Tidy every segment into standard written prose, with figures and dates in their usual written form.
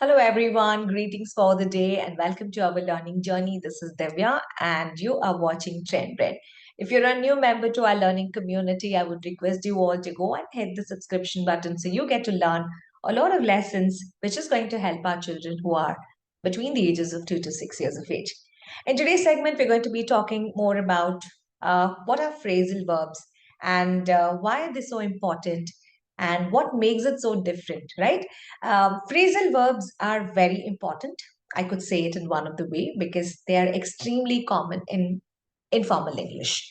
Hello everyone, greetings for the day and welcome to our learning journey. This is Divya and you are watching Trend Bread. If you're a new member to our learning community, I would request you all to go and hit the subscription button so you get to learn a lot of lessons which is going to help our children who are between the ages of 2 to 6 years of age. In today's segment, we're going to be talking more about what are phrasal verbs and why are they so important and what makes it so different, right? Phrasal verbs are very important. I could say it in one of the way because they are extremely common in informal English.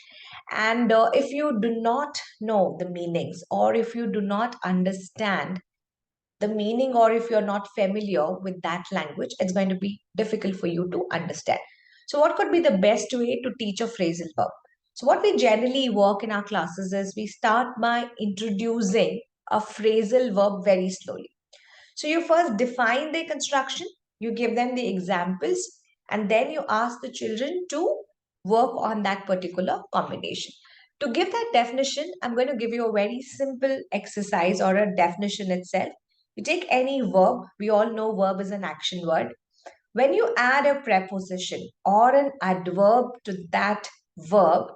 And if you do not know the meanings or if you do not understand the meaning or if you're not familiar with that language, it's going to be difficult for you to understand. So, what could be the best way to teach a phrasal verb? So, what we generally work in our classes is we start by introducing a phrasal verb very slowly. So you first define the construction, you give them the examples, and then you ask the children to work on that particular combination. To give that definition, I'm going to give you a very simple exercise or a definition itself. You take any verb, we all know verb is an action word. When you add a preposition or an adverb to that verb,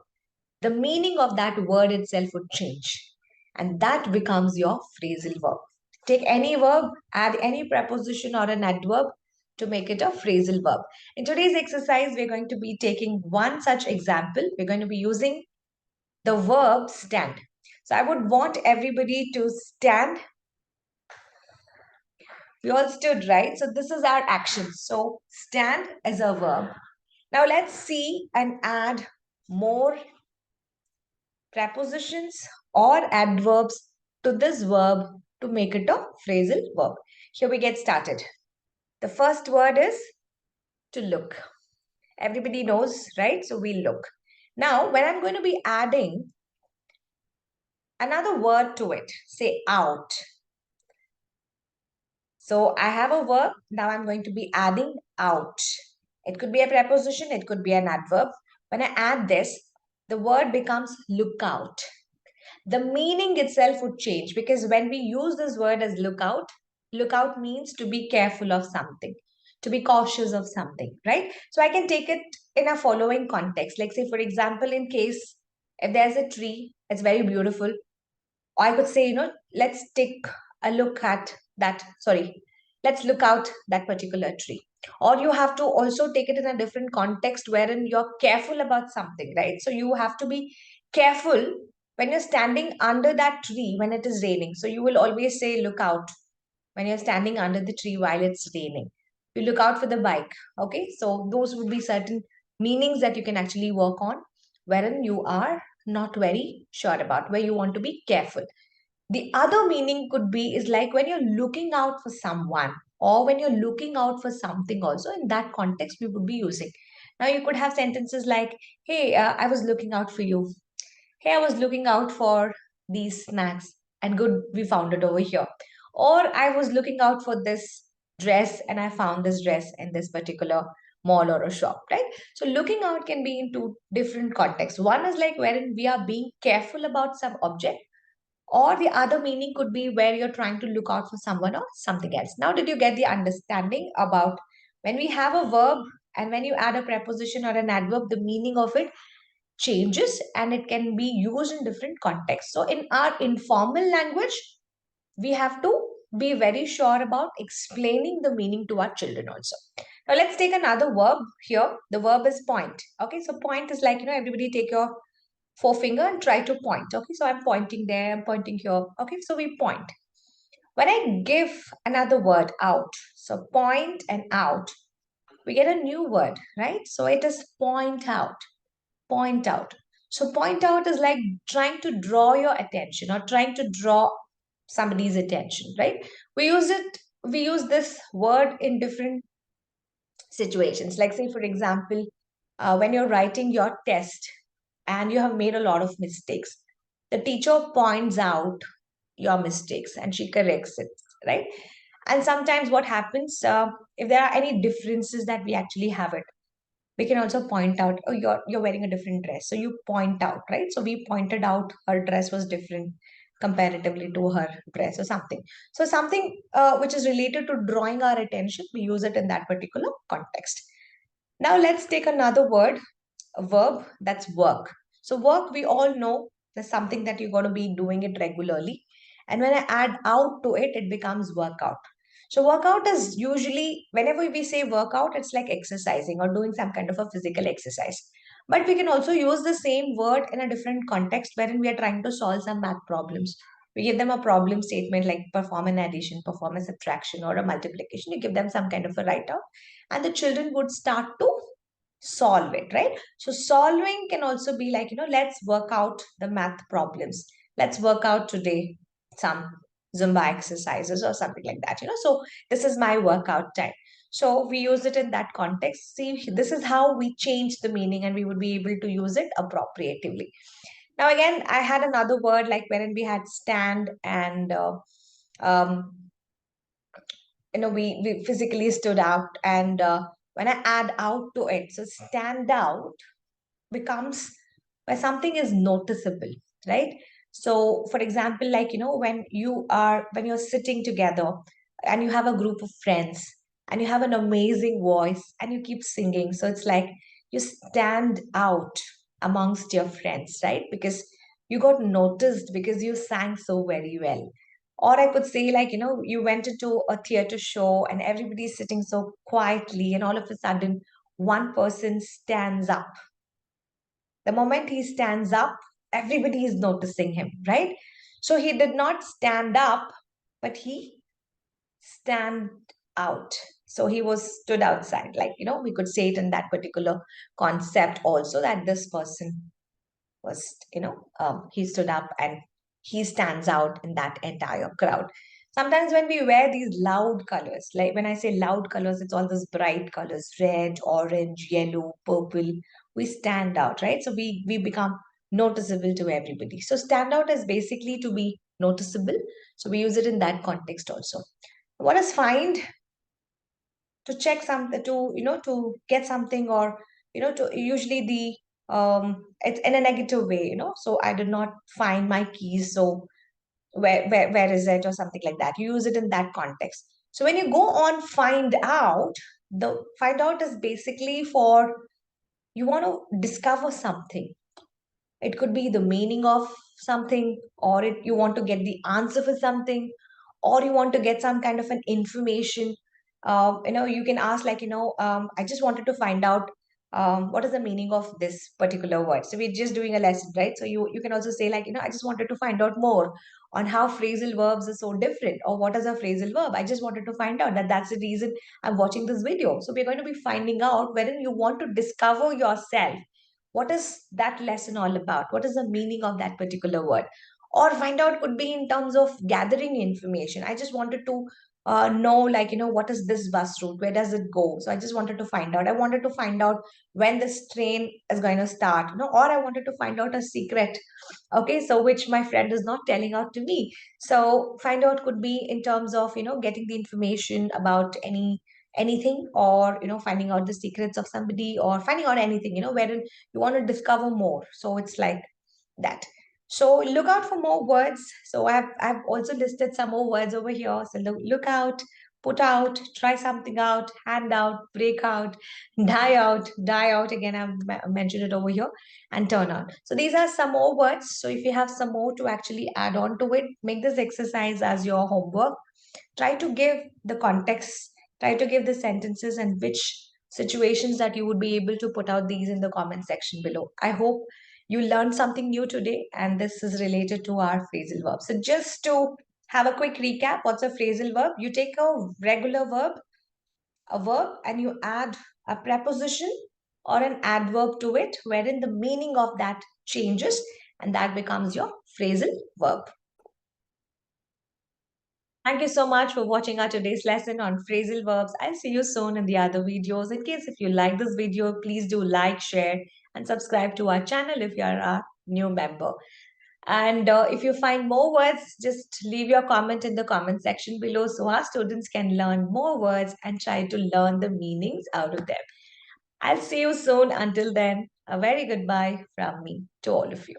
the meaning of that word itself would change. And that becomes your phrasal verb. Take any verb, add any preposition or an adverb to make it a phrasal verb. In today's exercise, we're going to be taking one such example. We're going to be using the verb stand. So I would want everybody to stand. We all stood, right? So this is our action. So stand as a verb. Now let's see and add more prepositions or adverbs to this verb to make it a phrasal verb. Here we get started. The first word is to look. Everybody knows, right? So we look. Now, when I'm going to be adding another word to it, say out. So I have a verb. Now I'm going to be adding out. It could be a preposition, it could be an adverb. When I add this, the word becomes look out. The meaning itself would change because when we use this word as look out means to be careful of something, to be cautious of something, right? So I can take it in a following context. Like, say, for example, in case if there's a tree, it's very beautiful. Or I could say, let's take a look at that. Sorry, let's look out that particular tree. Or you have to also take it in a different context wherein you're careful about something, right? So you have to be careful when you're standing under that tree when it is raining. So you will always say, look out when you're standing under the tree while it's raining. You look out for the bike. Okay. So those would be certain meanings that you can actually work on wherein you are not very sure about, where you want to be careful. The other meaning could be is like when you're looking out for someone or when you're looking out for something also in that context we would be using. Now you could have sentences like, hey, I was looking out for you. Hey, I was looking out for these snacks and good, we found it over here. Or I was looking out for this dress and I found this dress in this particular mall or a shop, right? So looking out can be in two different contexts. One is like wherein we are being careful about some object, or the other meaning could be where you're trying to look out for someone or something else. Now, did you get the understanding about when we have a verb and when you add a preposition or an adverb, the meaning of it changes and it can be used in different contexts. So in our informal language, we have to be very sure about explaining the meaning to our children also. Now let's take another verb here. The verb is point. Okay, so point is like, everybody take your forefinger and try to point. Okay, so I'm pointing there, I'm pointing here. Okay, so we point. When I give another word out, so point and out, we get a new word, right? So it is point out, point out. So point out is like trying to draw your attention or trying to draw somebody's attention, right? We use this word in different situations. Like, say, for example, when you're writing your test and you have made a lot of mistakes, the teacher points out your mistakes and she corrects it, right? And sometimes what happens, if there are any differences that we actually have it, we can also point out, oh, you're wearing a different dress. So you point out, right? So we pointed out her dress was different comparatively to her dress or something. So something which is related to drawing our attention, we use it in that particular context. Now let's take another word, a verb, that's work. So work, we all know there's something that you're going to be doing it regularly. And when I add out to it, it becomes workout. So workout is usually, whenever we say workout, it's like exercising or doing some kind of a physical exercise. But we can also use the same word in a different context wherein we are trying to solve some math problems. We give them a problem statement like perform an addition, perform a subtraction, or a multiplication. You give them some kind of a write out, and the children would start to solve it, right? So solving can also be like, let's work out the math problems. Let's work out today some Zumba exercises or something like that, So this is my workout time. So we use it in that context. See, this is how we change the meaning and we would be able to use it appropriately. Now, again, I had another word like when we had stand and, um, we physically stood out. And when I add out to it, so stand out becomes where something is noticeable, right? So for example, like when you're sitting together and you have a group of friends and you have an amazing voice and you keep singing, so it's like you stand out amongst your friends, right? Because you got noticed because you sang so very well. Or I could say, like, you went into a theater show and everybody's sitting so quietly, and all of a sudden one person stands up. The moment he stands up, everybody is noticing him, right? So he did not stand up, but he stand out. So he was stood outside. Like, we could say it in that particular concept also, that this person was, he stood up and he stands out in that entire crowd. Sometimes when we wear these loud colors, like when I say loud colors, it's all those bright colors, red, orange, yellow, purple. We stand out, right? So we become noticeable to everybody. So stand out is basically to be noticeable. So we use it in that context also. What is find? To check something, to get something, or to usually the it's in a negative way, so I did not find my keys, so where is it, or something like that. You use it in that context. So when you go on find out, the find out is basically for you want to discover something. It could be the meaning of something, or you want to get the answer for something, or you want to get some kind of an information. You can ask like, I just wanted to find out what is the meaning of this particular word. So we're just doing a lesson, right? So you can also say like, I just wanted to find out more on how phrasal verbs are so different, or what is a phrasal verb. I just wanted to find out that. That's the reason I'm watching this video. So we're going to be finding out wherein you want to discover yourself. What is that lesson all about? What is the meaning of that particular word? Or find out could be in terms of gathering information. I just wanted to know, like, what is this bus route? Where does it go? So I just wanted to find out. I wanted to find out when this train is going to start, or I wanted to find out a secret. Okay, so which my friend is not telling out to me. So find out could be in terms of, getting the information about anything, or finding out the secrets of somebody, or finding out anything, wherein you want to discover more. So it's like that. So look out for more words. So I've also listed some more words over here. So look out, put out, try something out, hand out, break out, die out. Again, I've mentioned it over here, and turn on. So these are some more words. So if you have some more to actually add on to it, make this exercise as your homework. Try to give the context, try to give the sentences and which situations that you would be able to put out these in the comment section below. I hope you learned something new today, and this is related to our phrasal verb. So just to have a quick recap, what's a phrasal verb? You take a verb, and you add a preposition or an adverb to it, wherein the meaning of that changes, and that becomes your phrasal verb. Thank you so much for watching our today's lesson on phrasal verbs. I'll see you soon in the other videos. In case if you like this video, please do like, share, and subscribe to our channel if you are a new member. And if you find more words, just leave your comment in the comment section below so our students can learn more words and try to learn the meanings out of them. I'll see you soon. Until then, a very goodbye from me to all of you.